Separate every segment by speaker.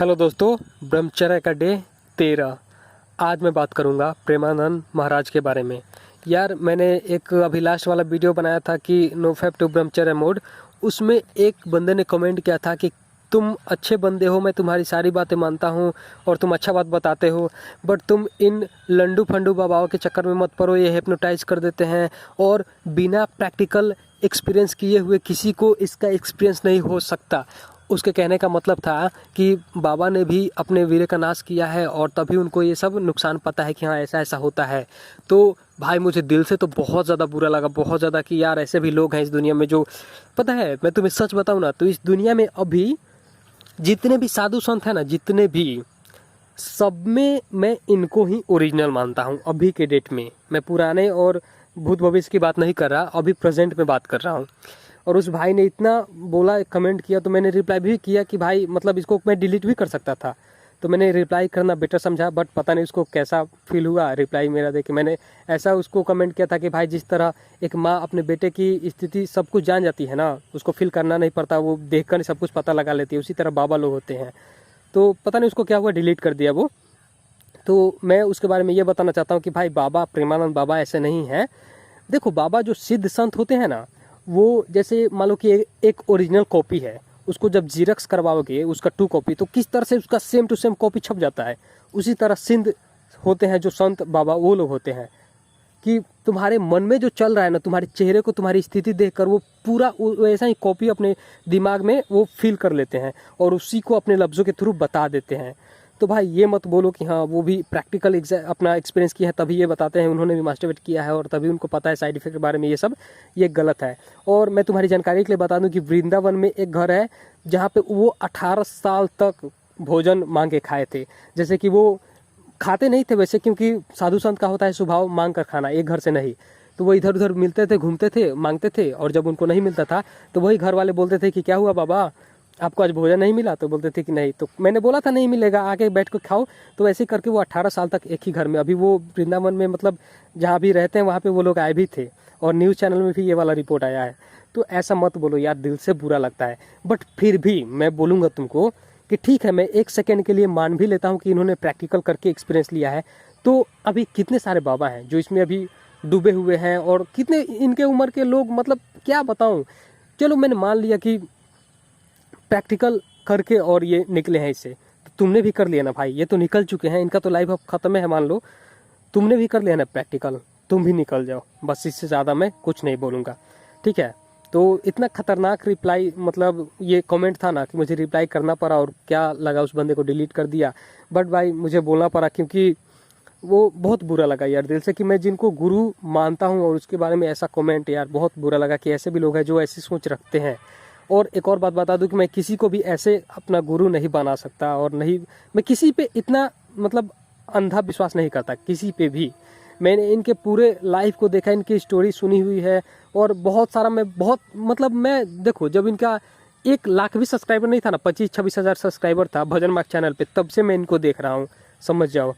Speaker 1: Hello दोस्तों, ब्रह्मचर्य का डे 13। आज मैं बात करूंगा प्रेमानंद महाराज के बारे में। यार मैंने एक अभी लास्ट वाला वीडियो बनाया था कि नो फैप टू ब्रह्मचर्य मोड। उसमें एक बंदे ने कमेंट किया था कि तुम अच्छे बंदे हो, मैं तुम्हारी सारी बातें मानता हूँ और तुम अच्छा बात बताते हो, बट तुम इन लंडू फंडू बाबाओं के चक्कर में मत पड़ो। ये हिप्नोटाइज कर देते हैं और बिना प्रैक्टिकल एक्सपीरियंस किए हुए किसी को इसका एक्सपीरियंस नहीं हो सकता। उसके कहने का मतलब था कि बाबा ने भी अपने वीर्य का नाश किया है और तभी उनको ये सब नुकसान पता है कि हाँ ऐसा ऐसा होता है। तो भाई मुझे दिल से तो बहुत ज़्यादा बुरा लगा, बहुत ज़्यादा, कि यार ऐसे भी लोग हैं इस दुनिया में जो, पता है मैं तुम्हें सच बताऊँ ना, तो इस दुनिया में अभी जितने भी साधु संत हैं ना, जितने भी, सब में मैं इनको ही ओरिजिनल मानता हूँ। अभी के डेट में मैं पुराने और भूत भविष्य की बात नहीं कर रहा, अभी प्रेजेंट में बात कर रहा हूँ। और उस भाई ने इतना बोला, कमेंट किया, तो मैंने रिप्लाई भी किया कि भाई मतलब इसको मैं डिलीट भी कर सकता था, तो मैंने रिप्लाई करना बेटर समझा। बट पता नहीं उसको कैसा फील हुआ रिप्लाई मेरा देख के। मैंने ऐसा उसको कमेंट किया था कि भाई जिस तरह एक माँ अपने बेटे की स्थिति सब कुछ जान जाती है ना, उसको फील करना नहीं पड़ता, वो देखकर सब कुछ पता लगा लेती है, उसी तरह बाबा लोग होते हैं। तो पता नहीं उसको क्या हुआ, डिलीट कर दिया वो। तो मैं उसके बारे में ये बताना चाहता हूँ कि भाई बाबा प्रेमानंद बाबा ऐसे नहीं हैं। देखो, बाबा जो सिद्ध संत होते हैं ना, वो जैसे मान लो कि एक ओरिजिनल कॉपी है, उसको जब जीरक्स करवाओगे उसका 2 कॉपी, तो किस तरह से उसका सेम टू सेम कॉपी छप जाता है, उसी तरह सिद्ध होते हैं जो संत बाबा, वो लोग होते हैं कि तुम्हारे मन में जो चल रहा है ना, तुम्हारे चेहरे को, तुम्हारी स्थिति देखकर वो पूरा वैसा ही कॉपी अपने दिमाग में वो फील कर लेते हैं और उसी को अपने लफ्ज़ों के थ्रू बता देते हैं। तो भाई ये मत बोलो कि हाँ वो भी प्रैक्टिकल अपना एक्सपीरियंस किया है तभी ये बताते हैं, उन्होंने भी मास्टरबेट किया है और तभी उनको पता है साइड इफेक्ट के बारे में, ये सब ये गलत है। और मैं तुम्हारी जानकारी के लिए बता दूं कि वृंदावन में एक घर है जहाँ पे वो 18 साल तक भोजन मांग के खाए थे। जैसे कि वो खाते नहीं थे वैसे, क्योंकि साधु संत का होता है स्वभाव मांग कर खाना, एक घर से नहीं। तो वो इधर उधर मिलते थे, घूमते थे, मांगते थे, और जब उनको नहीं मिलता था तो वही घर वाले बोलते थे कि क्या हुआ बाबा, आपको आज भोजन नहीं मिला? तो बोलते थे कि नहीं। तो मैंने बोला था नहीं मिलेगा, आके बैठ कर खाओ। तो ऐसे करके वो 18 साल तक एक ही घर में, अभी वो वृंदावन में मतलब जहाँ भी रहते हैं वहाँ पे वो लोग आए भी थे और न्यूज़ चैनल में भी ये वाला रिपोर्ट आया है। तो ऐसा मत बोलो यार, दिल से बुरा लगता है। बट फिर भी मैं बोलूँगा तुमको कि ठीक है, मैं 1 सेकेंड के लिए मान भी लेता हूँ कि इन्होंने प्रैक्टिकल करके एक्सपीरियंस लिया है। तो अभी कितने सारे बाबा हैं जो इसमें अभी डूबे हुए हैं, और कितने इनके उम्र के लोग, मतलब क्या बताऊँ। चलो मैंने मान लिया कि प्रैक्टिकल करके और ये निकले हैं इससे, तो तुमने भी कर लिया ना भाई, ये तो निकल चुके हैं, इनका तो लाइफ अब खत्म है मान लो, तुमने भी कर लिया ना प्रैक्टिकल, तुम भी निकल जाओ, बस इससे ज़्यादा मैं कुछ नहीं बोलूँगा, ठीक है। तो इतना खतरनाक रिप्लाई, मतलब ये कमेंट था ना कि मुझे रिप्लाई करना पड़ा, और क्या लगा उस बंदे को डिलीट कर दिया। बट भाई मुझे बोलना पड़ा क्योंकि वो बहुत बुरा लगा यार दिल से, कि मैं जिनको गुरु मानता हूँ और उसके बारे में ऐसा कमेंट, यार बहुत बुरा लगा कि ऐसे भी लोग हैं जो ऐसी सोच रखते हैं। और एक और बात बता दूं कि मैं किसी को भी ऐसे अपना गुरु नहीं बना सकता, और नहीं मैं किसी पे इतना मतलब अंधा विश्वास नहीं करता किसी पे भी। मैंने इनके पूरे लाइफ को देखा, इनकी स्टोरी सुनी हुई है, और बहुत सारा, मैं बहुत मतलब मैं देखो, जब इनका 1 लाख भी सब्सक्राइबर नहीं था ना, 25-26 हज़ार सब्सक्राइबर था भजन मार्ग चैनल पे, तब से मैं इनको देख रहा हूँ, समझ जाओ।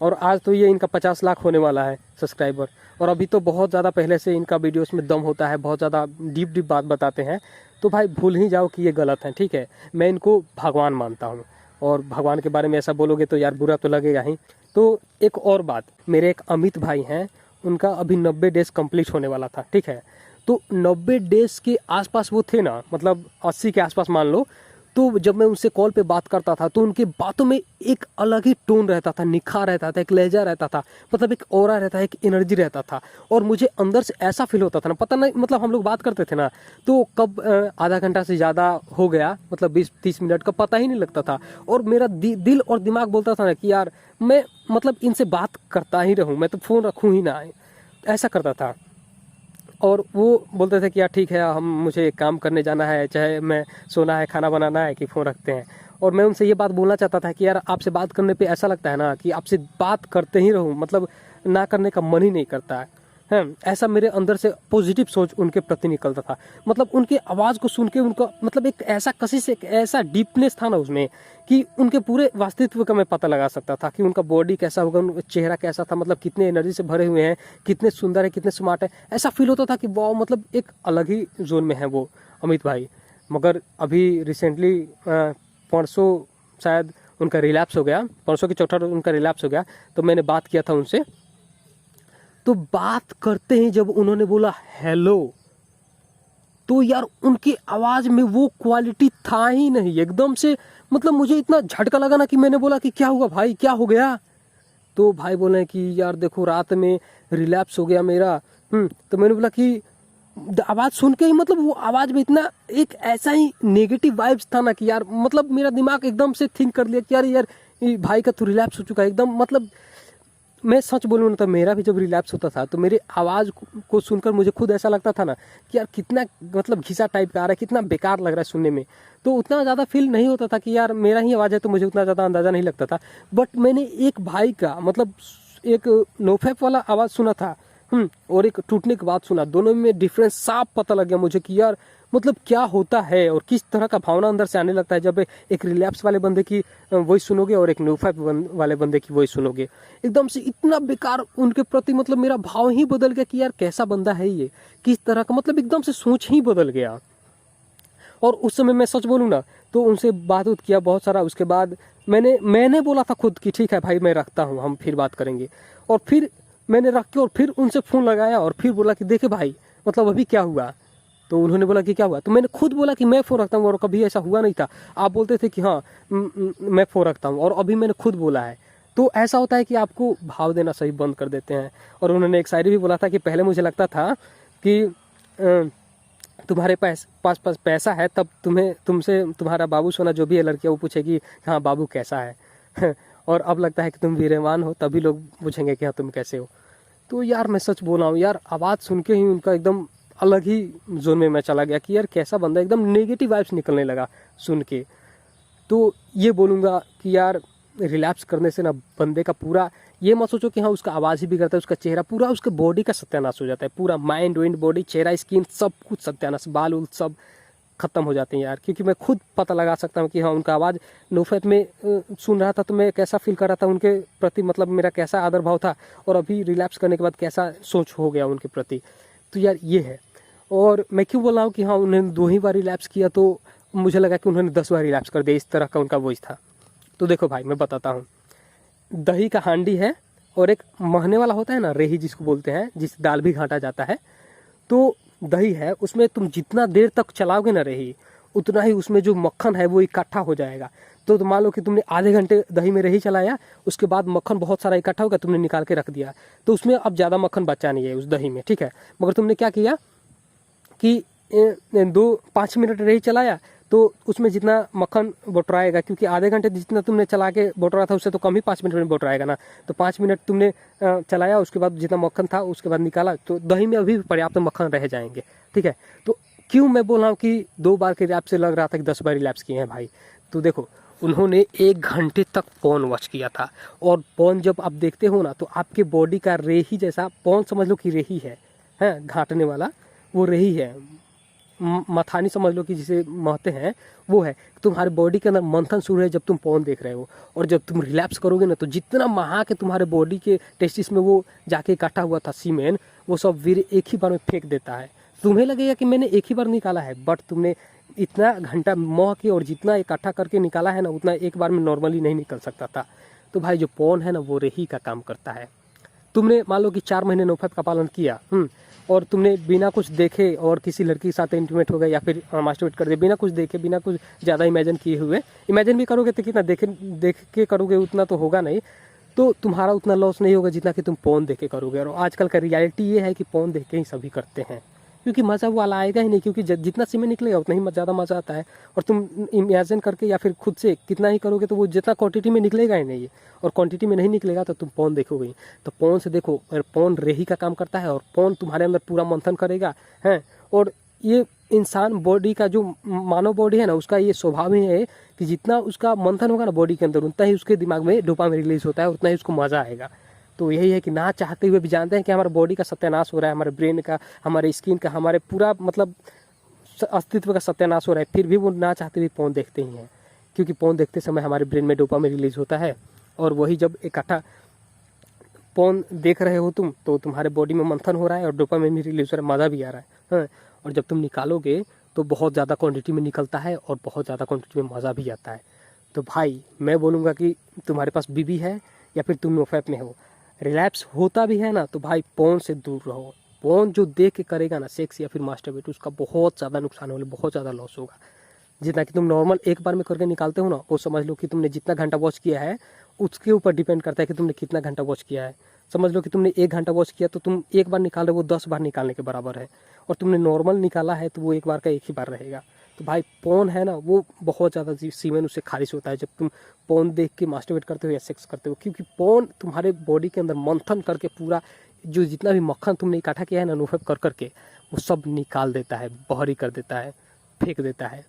Speaker 1: और आज तो ये इनका 50 लाख होने वाला है सब्सक्राइबर। और अभी तो बहुत ज़्यादा पहले से इनका वीडियोस में दम होता है, बहुत ज़्यादा डीप डीप बात बताते हैं। तो भाई भूल ही जाओ कि ये गलत है, ठीक है। मैं इनको भगवान मानता हूँ, और भगवान के बारे में ऐसा बोलोगे तो यार बुरा तो लगेगा ही। तो एक और बात, मेरे एक अमित भाई हैं, उनका अभी 90 डेज कंप्लीट होने वाला था, ठीक है। तो 90 डेज के आसपास वो थे ना, मतलब 80 के आसपास मान लो। तो जब मैं उनसे कॉल पे बात करता था तो उनके बातों में एक अलग ही टोन रहता था, निखार रहता था, एक लहजा रहता था, मतलब एक ऑरा रहता है, एक एनर्जी रहता था। और मुझे अंदर से ऐसा फील होता था ना, पता नहीं, मतलब हम लोग बात करते थे ना, तो कब आधा घंटा से ज़्यादा हो गया, मतलब 20-30 मिनट का पता ही नहीं लगता था। और मेरा दिल और दिमाग बोलता था ना कि यार मैं मतलब इनसे बात करता ही रहूँ, मैं तो फ़ोन रखूँ ही ना, ऐसा करता था। और वो बोलते थे कि यार ठीक है, हम मुझे काम करने जाना है, चाहे मैं सोना है, खाना बनाना है, कि फ़ोन रखते हैं। और मैं उनसे ये बात बोलना चाहता था कि यार आपसे बात करने पे ऐसा लगता है ना कि आपसे बात करते ही रहूं, मतलब ना करने का मन ही नहीं करता है। ऐसा मेरे अंदर से पॉजिटिव सोच उनके प्रति निकलता था। मतलब उनकी आवाज़ को सुन के उनका मतलब एक ऐसा कशिश, एक ऐसा डीपनेस था ना उसमें, कि उनके पूरे वास्तवित्व का मैं पता लगा सकता था कि उनका बॉडी कैसा होगा, उनका चेहरा कैसा था, मतलब कितने एनर्जी से भरे हुए हैं, कितने सुंदर है, कितने स्मार्ट है। ऐसा फील होता था कि वाह, मतलब एक अलग ही जोन में है वो अमित भाई। मगर अभी रिसेंटली परसों शायद उनका रिलैप्स हो गया, परसों की चौथा रोज उनका रिलैप्स हो गया। तो मैंने बात किया था उनसे, तो बात करते ही जब उन्होंने बोला हेलो, तो यार उनकी आवाज़ में वो क्वालिटी था ही नहीं एकदम से। मतलब मुझे इतना झटका लगा ना कि मैंने बोला कि क्या हुआ भाई, क्या हो गया? तो भाई बोले कि यार देखो रात में रिलैप्स हो गया मेरा। तो मैंने बोला कि आवाज़ सुन के ही, मतलब वो आवाज़ में इतना एक ऐसा ही नेगेटिव वाइब्स था ना कि यार मतलब मेरा दिमाग एकदम से थिंक कर लिया कि यार ये भाई का तो रिलैप्स हो चुका है एकदम। मतलब मैं सच बोलूँ ना तो मेरा भी जब रिलैप्स होता था तो मेरी आवाज़ को सुनकर मुझे खुद ऐसा लगता था ना कि यार कितना मतलब घिसा टाइप का आ रहा है, कितना बेकार लग रहा है सुनने में। तो उतना ज़्यादा फील नहीं होता था कि यार मेरा ही आवाज़ है, तो मुझे उतना ज़्यादा अंदाज़ा नहीं लगता था। बट मैंने एक भाई का मतलब एक नोफैप वाला आवाज़ सुना था और एक टूटने की बात सुना, दोनों में डिफरेंस साफ पता लग गया मुझे कि यार मतलब क्या होता है और किस तरह का भावना अंदर से आने लगता है जब एक रिलैप्स वाले बंदे की वॉइस सुनोगे और एक नोफैप वाले बंदे की वॉइस सुनोगे। एकदम से इतना बेकार उनके प्रति मतलब मेरा भाव ही बदल गया कि यार कैसा बंदा है ये, किस तरह का, मतलब एकदम से सोच ही बदल गया। और उस समय मैं सच बोलूँ ना तो उनसे बात किया बहुत सारा। उसके बाद मैंने बोला था खुद कि ठीक है भाई मैं रखता हूँ, हम फिर बात करेंगे। और फिर मैंने रख के और फिर उनसे फ़ोन लगाया और फिर बोला कि देखे भाई मतलब अभी क्या हुआ। तो उन्होंने बोला कि क्या हुआ, तो मैंने खुद बोला कि मैं फ़ोन रखता हूँ और कभी ऐसा हुआ नहीं था। आप बोलते थे कि हाँ मैं फ़ोन रखता हूँ और अभी मैंने खुद बोला है। तो ऐसा होता है कि आपको भाव देना सही बंद कर देते हैं। और उन्होंने एक शायरी भी बोला था कि पहले मुझे लगता था कि तुम्हारे पास पैसा है तब तुमसे तुम्हारा बाबू सोना जो भी है लड़कियाँ वो पूछेगी हाँ बाबू कैसा है और अब लगता है कि तुम वीरवान हो तभी लोग पूछेंगे कि हाँ तुम कैसे हो। तो यार मैं सच बोल रहा हूँ यार, आवाज़ सुन के ही उनका एकदम अलग ही जोन में मैं चला गया कि यार कैसा बंदा, एकदम नेगेटिव वाइब्स निकलने लगा सुन के। तो ये बोलूँगा कि यार रिलैप्स करने से ना बंदे का पूरा, ये मत सोचो कि हाँ उसका आवाज़ ही बिगड़ता है, उसका चेहरा पूरा, उसके बॉडी का सत्यानाश हो जाता है, पूरा माइंड वाइंड बॉडी चेहरा स्किन सब कुछ सत्यानाश, बाल उल सब खत्म हो जाते हैं यार। क्योंकि मैं खुद पता लगा सकता हूँ कि हाँ उनका आवाज़ नोफैप में सुन रहा था तो मैं कैसा फील कर रहा था उनके प्रति, मतलब मेरा कैसा आदर भाव था, और अभी रिलैप्स करने के बाद कैसा सोच हो गया उनके प्रति। तो यार ये है। और मैं क्यों बोल रहा हूँ कि हाँ उन्होंने 2 ही बार रिलैप्स किया, तो मुझे लगा कि उन्होंने 10 बार रिलैप्स कर दिया, इस तरह का उनका वॉइस था। तो देखो भाई मैं बताता हूँ, दही का हांडी है और एक महने वाला होता है ना रेही जिसको बोलते हैं, जिस दाल भी घाटा जाता है। तो दही है, उसमें तुम जितना देर तक चलाओगे ना रेही उतना ही उसमें जो मक्खन है वो इकट्ठा हो जाएगा। तो मान लो कि तुमने आधे घंटे दही में रही चलाया, उसके बाद मक्खन बहुत सारा इकट्ठा हो गया, तुमने निकाल के रख दिया, तो उसमें अब ज़्यादा मक्खन बचा नहीं है उस दही में, ठीक है। मगर तुमने क्या किया कि 2-5 मिनट रही चलाया तो उसमें जितना मक्खन बटोराएगा, क्योंकि आधे घंटे जितना तुमने चला के बटोरा था उससे तो कम ही 5 मिनट में बटोराएगा ना, तो 5 मिनट तुमने चलाया, उसके बाद जितना मक्खन था उसके बाद निकाला, तो दही में अभी भी पर्याप्त मक्खन रह जाएंगे, ठीक है। तो क्यों मैं बोल रहा हूँ कि 2 बार के रिलैप्स से लग रहा था कि 10 बार रिलैप्स किए हैं भाई। तो देखो उन्होंने 1 घंटे तक पॉन वॉच किया था, और पॉन जब आप देखते हो ना तो आपके बॉडी का रेही जैसा, पॉन समझ लो कि रेही है घाटने वाला, वो रेही है, मथानी समझ लो कि जिसे महते हैं वो है। तुम्हारे बॉडी के अंदर मंथन शुरू है जब तुम पॉन देख रहे हो, और जब तुम रिलैप्स करोगे ना तो जितना महा के तुम्हारे बॉडी के टेस्टिस में वो जाके इकट्ठा हुआ था सीमेन, वो सब वीर एक ही बार में फेंक देता है। तुम्हें लगेगा कि मैंने एक ही बार निकाला है, बट तुमने इतना घंटा मोह के और जितना इकट्ठा करके निकाला है ना उतना एक बार में नॉर्मली नहीं निकल सकता था। तो भाई जो पॉन है ना वो रेही का काम करता है। तुमने मान लो कि 4 महीने नोफैप का पालन किया और तुमने बिना कुछ देखे और किसी लड़की के साथ इंटीमेट हो गए या फिर मास्टरबेट कर दिया, बिना कुछ देखे, बिना कुछ ज़्यादा इमेजिन किए हुए, इमेजिन भी करोगे तो कितना देख के करोगे उतना तो होगा नहीं, तो तुम्हारा उतना लॉस नहीं होगा जितना कि तुम पॉन देख के करोगे। और आजकल का रियलिटी ये है कि पॉन देख के ही सभी करते हैं, क्योंकि मज़ा वो वाला आएगा ही नहीं, क्योंकि जितना सीमेंट निकलेगा उतना ही ज़्यादा मज़ा आता है। और तुम इमेजिन करके या फिर खुद से कितना ही करोगे तो वो जितना क्वांटिटी में निकलेगा ही नहीं, और क्वांटिटी में नहीं निकलेगा तो तुम पॉन देखोगे। तो पॉन से देखो, और पॉन रेही का काम करता है और पॉन तुम्हारे अंदर पूरा मंथन करेगा है। और ये इंसान बॉडी का जो मानव बॉडी है ना उसका ये स्वभाव ही है कि जितना उसका मंथन होगा ना बॉडी के अंदर उतना ही उसके दिमाग में डोपामाइन रिलीज होता है, उतना ही उसको मज़ा आएगा। तो यही है कि ना चाहते हुए भी जानते हैं कि हमारे बॉडी का सत्यानाश हो रहा है, हमारे ब्रेन का, हमारे स्किन का, हमारे पूरा मतलब अस्तित्व का सत्यानाश हो रहा है, फिर भी वो ना चाहते हुए पॉन देखते ही हैं, क्योंकि पॉन देखते समय हमारे ब्रेन में डोपामाइन रिलीज होता है। और वही जब इकट्ठा पॉन देख रहे हो तुम तो तुम्हारे बॉडी में मंथन हो रहा है और डोपामाइन भी रिलीज हो रहा है, मज़ा भी आ रहा है हाँ। और जब तुम निकालोगे तो बहुत ज़्यादा क्वांटिटी में निकलता है और बहुत ज़्यादा क्वांटिटी में मज़ा भी आता है। तो भाई मैं बोलूँगा कि तुम्हारे पास बीबी है या फिर तुम नोफैप में हो, रिलैप्स होता भी है ना तो भाई पोर्न से दूर रहो। पोर्न जो देख के करेगा ना सेक्स या फिर मास्टरबेट, उसका बहुत ज़्यादा नुकसान होगा, बहुत ज़्यादा लॉस होगा। जितना कि तुम नॉर्मल एक बार में करके निकालते हो ना, वो समझ लो कि तुमने जितना घंटा वॉच किया है उसके ऊपर डिपेंड करता है कि तुमने कितना घंटा वॉच किया है। समझ लो कि तुमने 1 घंटा वॉच किया तो तुम एक बार निकाल रहे हो, वो 10 बार निकालने के बराबर है। और तुमने नॉर्मल निकाला है तो वो एक बार का एक ही बार रहेगा। तो भाई पोर्न है ना, वो बहुत ज़्यादा सीमेन उससे खारिज होता है जब तुम पोर्न देख के मास्टरबेट करते हो या सेक्स करते हो, क्योंकि पोर्न तुम्हारे बॉडी के अंदर मंथन करके पूरा जो जितना भी मक्खन तुमने इकट्ठा किया है ना नोफेप कर करके, वो सब निकाल देता है, बहरी कर देता है, फेंक देता है।